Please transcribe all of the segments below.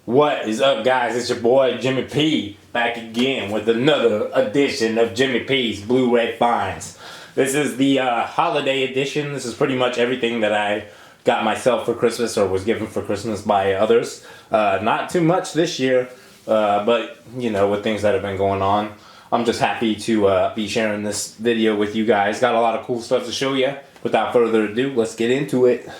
What is up, guys? It's your boy Jimmy P back again with another edition of Jimmy P's Blu-ray Finds. This is the holiday edition. This is pretty much everything that I got myself for Christmas or was given for Christmas by others. Not too much this year, but you know, with things that have been going on, I'm just happy to be sharing this video with you guys. Got a lot of cool stuff to show you. Without further ado, let's get into it.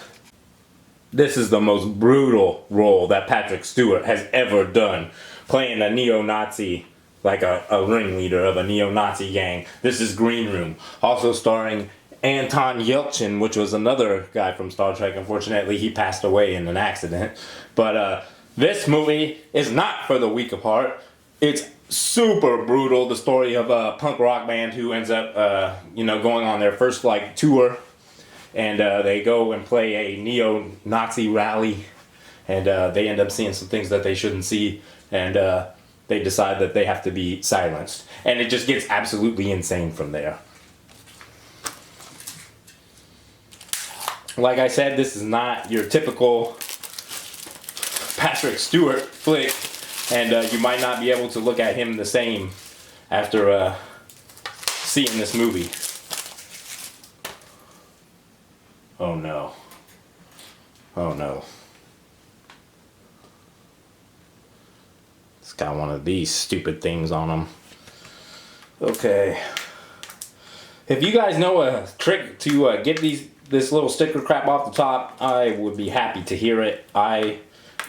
This is the most brutal role that Patrick Stewart has ever done, playing a neo-Nazi, like a ringleader of a neo-Nazi gang. This is Green Room, also starring Anton Yelchin, which was another guy from Star Trek. Unfortunately, he passed away in an accident. But this movie is not for the weak of heart. It's super brutal. The story of a punk rock band who ends up, going on their first tour. And they go and play a neo-Nazi rally, and they end up seeing some things that they shouldn't see, and they decide that they have to be silenced. And it just gets absolutely insane from there. Like I said, this is not your typical Patrick Stewart flick, and you might not be able to look at him the same after seeing this movie. Oh no. Oh no. It's got one of these stupid things on him. Okay. If you guys know a trick to get this little sticker crap off the top, I would be happy to hear it. I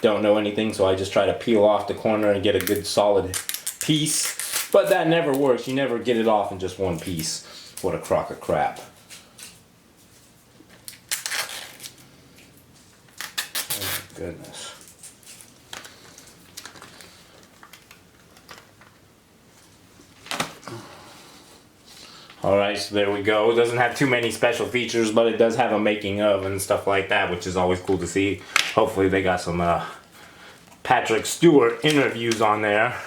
don't know anything, so I just try to peel off the corner and get a good solid piece. But that never works. You never get it off in just one piece. What a crock of crap. Goodness. Alright, so there we go. It doesn't have too many special features, but it does have a making of and stuff like that, which is always cool to see. Hopefully they got some Patrick Stewart interviews on there.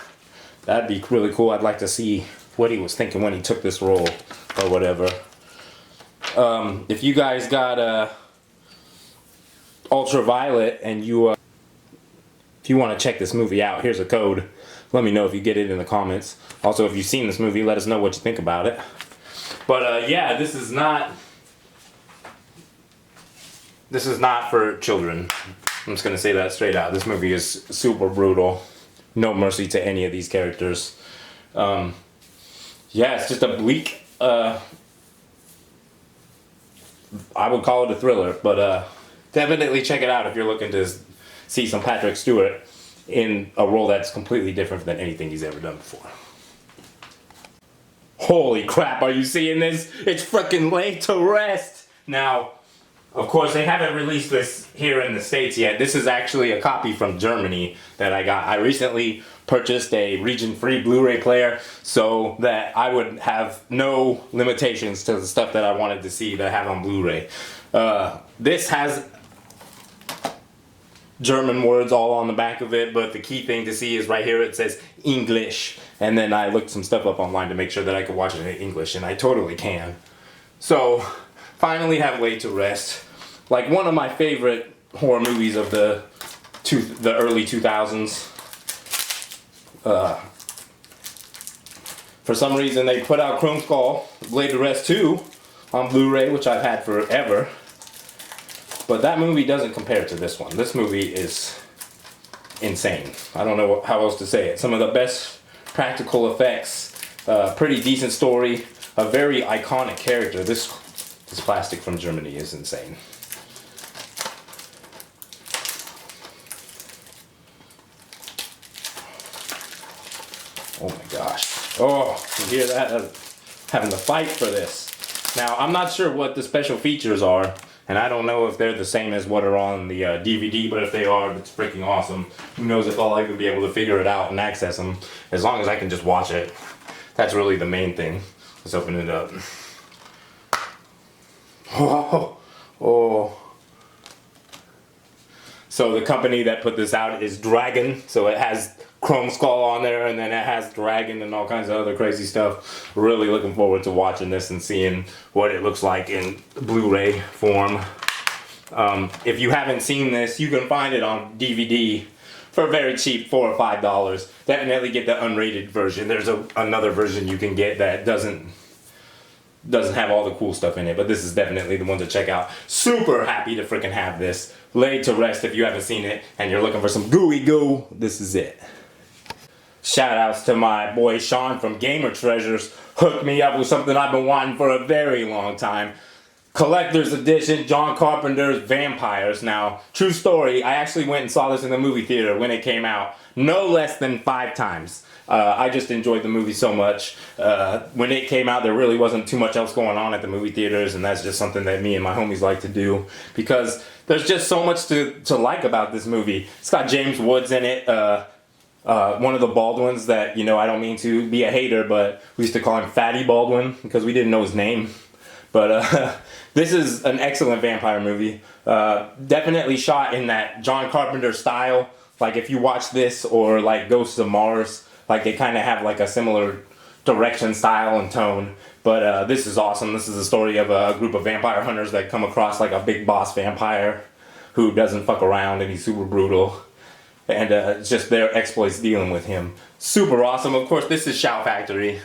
That'd be really cool. I'd like to see what he was thinking when he took this role or whatever. If you guys got Ultraviolet and you if you want to check this movie out, here's a code. Let me know if you get it in the comments. Also, if you've seen this movie, let us know what you think about it. But yeah, this is not for children. I'm just gonna say that straight out. This movie is super brutal. No mercy to any of these characters. Yeah, it's just a bleak I would call it a thriller, but definitely check it out if you're looking to see some Patrick Stewart in a role that's completely different than anything he's ever done before. Holy crap, are you seeing this? It's freaking Laid to Rest! Now, of course, they haven't released this here in the States yet. This is actually a copy from Germany that I got. I recently purchased a region-free Blu-ray player so that I would have no limitations to the stuff that I wanted to see that I have on Blu-ray. This has German words all on the back of it, but the key thing to see is right here it says English, and then I looked some stuff up online to make sure that I could watch it in English, and I totally can. So finally have Laid to Rest, like one of my favorite horror movies of the early 2000s. For some reason they put out Chrome Skull Laid to Rest 2 on Blu-ray, which I've had forever. But that movie doesn't compare to this one. This movie is insane. I don't know how else to say it. Some of the best practical effects, pretty decent story, a very iconic character. This plastic from Germany is insane. Oh my gosh. Oh, you hear that? Having to fight for this. Now, I'm not sure what the special features are. And I don't know if they're the same as what are on the DVD, but if they are, it's freaking awesome. Who knows if I'll even be able to figure it out and access them. As long as I can just watch it. That's really the main thing. Let's open it up. Oh, oh. So the company that put this out is Dragon. So it has Chrome Skull on there, and then it has Dragon and all kinds of other crazy stuff. Really looking forward to watching this and seeing what it looks like in Blu-ray form. If you haven't seen this, you can find it on DVD for very cheap, $4 or $5. Definitely get the unrated version. There's another version you can get that doesn't have all the cool stuff in it, but this is definitely the one to check out. Super happy to freaking have this. Laid to rest if you haven't seen it and you're looking for some gooey goo, this is it. Shout outs to my boy Sean from Gamer Treasures. Hooked me up with something I've been wanting for a very long time. Collector's edition, John Carpenter's Vampires. Now, true story, I actually went and saw this in the movie theater when it came out. No less than 5 times. I just enjoyed the movie so much. When it came out, there really wasn't too much else going on at the movie theaters, and that's just something that me and my homies like to do, because there's just so much to like about this movie. It's got James Woods in it, one of the Baldwins that, you know, I don't mean to be a hater, but we used to call him Fatty Baldwin because we didn't know his name. But this is an excellent vampire movie. Definitely shot in that John Carpenter style. Like if you watch this or like Ghosts of Mars, like they kind of have like a similar direction, style, and tone. But this is awesome. This is the story of a group of vampire hunters that come across like a big boss vampire who doesn't fuck around and he's super brutal. And it's just their exploits dealing with him. Super awesome. Of course, this is Shout Factory.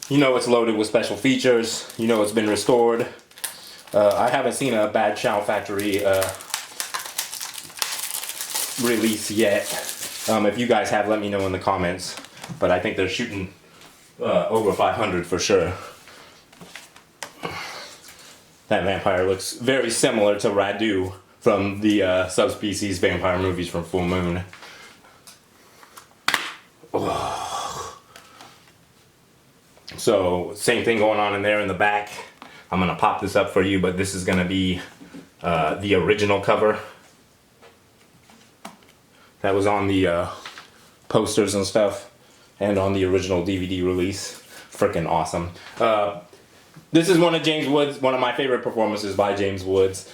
You know it's loaded with special features. You know it's been restored. I haven't seen a bad Shout Factory release yet. If you guys have, let me know in the comments. But I think they're shooting over 500 for sure. That vampire looks very similar to Radu from the subspecies vampire movies from Full Moon. Oh. So, same thing going on in there in the back. I'm gonna pop this up for you, but this is gonna be the original cover that was on the posters and stuff, and on the original DVD release. Freaking awesome. This is one of my favorite performances by James Woods.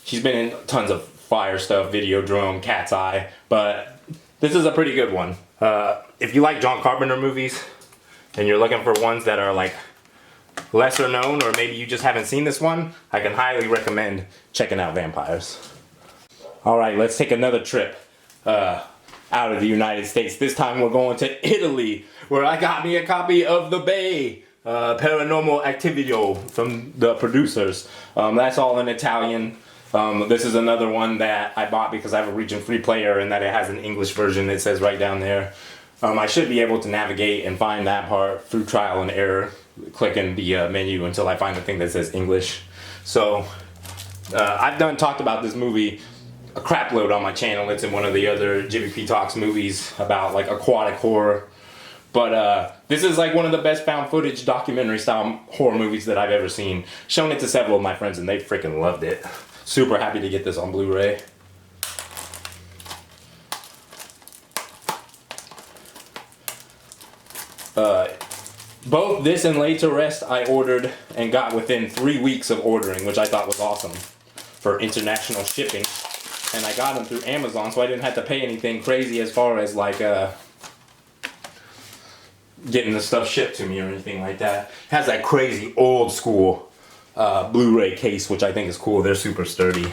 She's been in tons of fire stuff, Videodrome, Cat's Eye, but this is a pretty good one. If you like John Carpenter movies, and you're looking for ones that are like lesser known, or maybe you just haven't seen this one, I can highly recommend checking out Vampires. Alright, let's take another trip out of the United States. This time we're going to Italy, where I got me a copy of The Bay. Paranormal Activio from the producers. That's all in Italian. This is another one that I bought because I have a region-free player and that it has an English version. It says right down there. I should be able to navigate and find that part through trial and error, clicking the menu until I find the thing that says English. So I've talked about this movie a crap load on my channel. It's in one of the other Jimmy P Talks movies about like aquatic horror. But this is like one of the best found footage documentary style horror movies that I've ever seen. Shown it to several of my friends and they freaking loved it. Super happy to get this on Blu-ray. Both this and Laid to Rest I ordered and got within 3 weeks of ordering, which I thought was awesome for international shipping. And I got them through Amazon, so I didn't have to pay anything crazy as far as like getting the stuff shipped to me or anything like that. It has that crazy old school Blu-ray case, which I think is cool. They're super sturdy.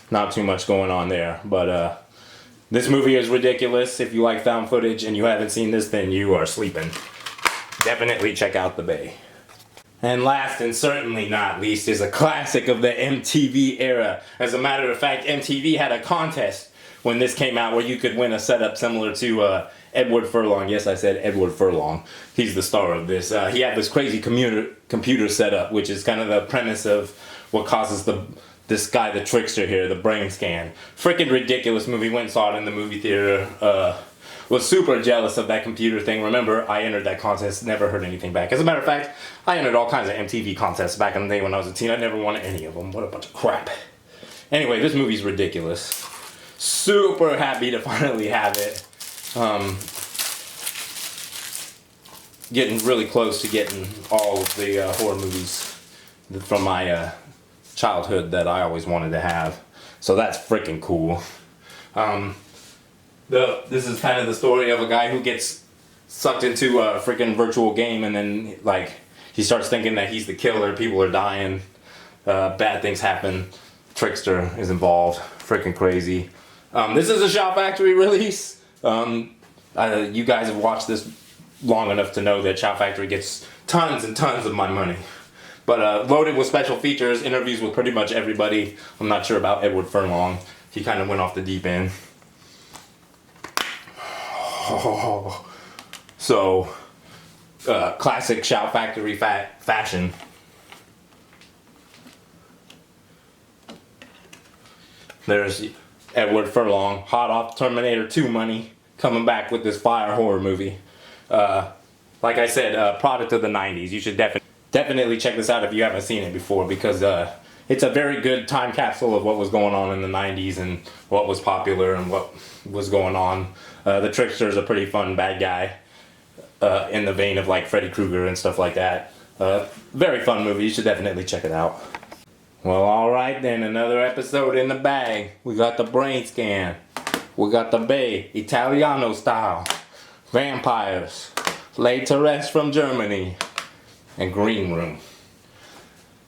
Not too much going on there, but this movie is ridiculous. If you like found footage and you haven't seen this, then you are sleeping. Definitely check out The Bay. And last and certainly not least is a classic of the MTV era. As a matter of fact, MTV had a contest when this came out where you could win a setup similar to Edward Furlong. Yes, I said Edward Furlong. He's the star of this. He had this crazy computer setup, which is kind of the premise of what causes this guy, the Trickster here, the brain scan. Freaking ridiculous movie. Went and saw it in the movie theater. Was super jealous of that computer thing. Remember, I entered that contest, never heard anything back. As a matter of fact, I entered all kinds of MTV contests back in the day when I was a teen. I never won any of them. What a bunch of crap. Anyway, this movie's ridiculous. Super happy to finally have it. Getting really close to getting all of the horror movies from my childhood that I always wanted to have. So that's freaking cool. This is kind of the story of a guy who gets sucked into a freaking virtual game, and then like he starts thinking that he's the killer. People are dying. Bad things happen. Trickster is involved. Freaking crazy. This is a Shout Factory release. You guys have watched this long enough to know that Shout Factory gets tons and tons of my money. But loaded with special features, interviews with pretty much everybody. I'm not sure about Edward Furlong. He kind of went off the deep end. So, classic Shout Factory fashion. There's Edward Furlong, hot off Terminator 2 money, coming back with this fire horror movie. Like I said, product of the 90s. You should definitely check this out if you haven't seen it before, because it's a very good time capsule of what was going on in the 90s and what was popular and what was going on. The Trickster is a pretty fun bad guy in the vein of like Freddy Krueger and stuff like that. Very fun movie. You should definitely check it out. Well, alright then, another episode in the bag. We got the brain scan. We got the Bay, Italiano style. Vampires. Laid to Rest from Germany. And Green Room.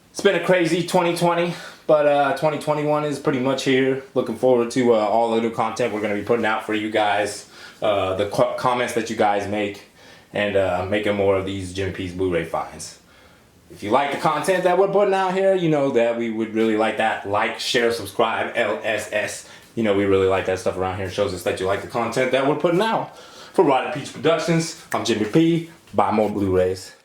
It's been a crazy 2020, but 2021 is pretty much here. Looking forward to all the new content we're going to be putting out for you guys. The comments that you guys make. And making more of these Jimmy P's Blu-ray finds. If you like the content that we're putting out here, you know that we would really like that. Like, share, subscribe, LSS. You know we really like that stuff around here. It shows us that you like the content that we're putting out. For Rotted Peach Productions, I'm Jimmy P. Buy more Blu-rays.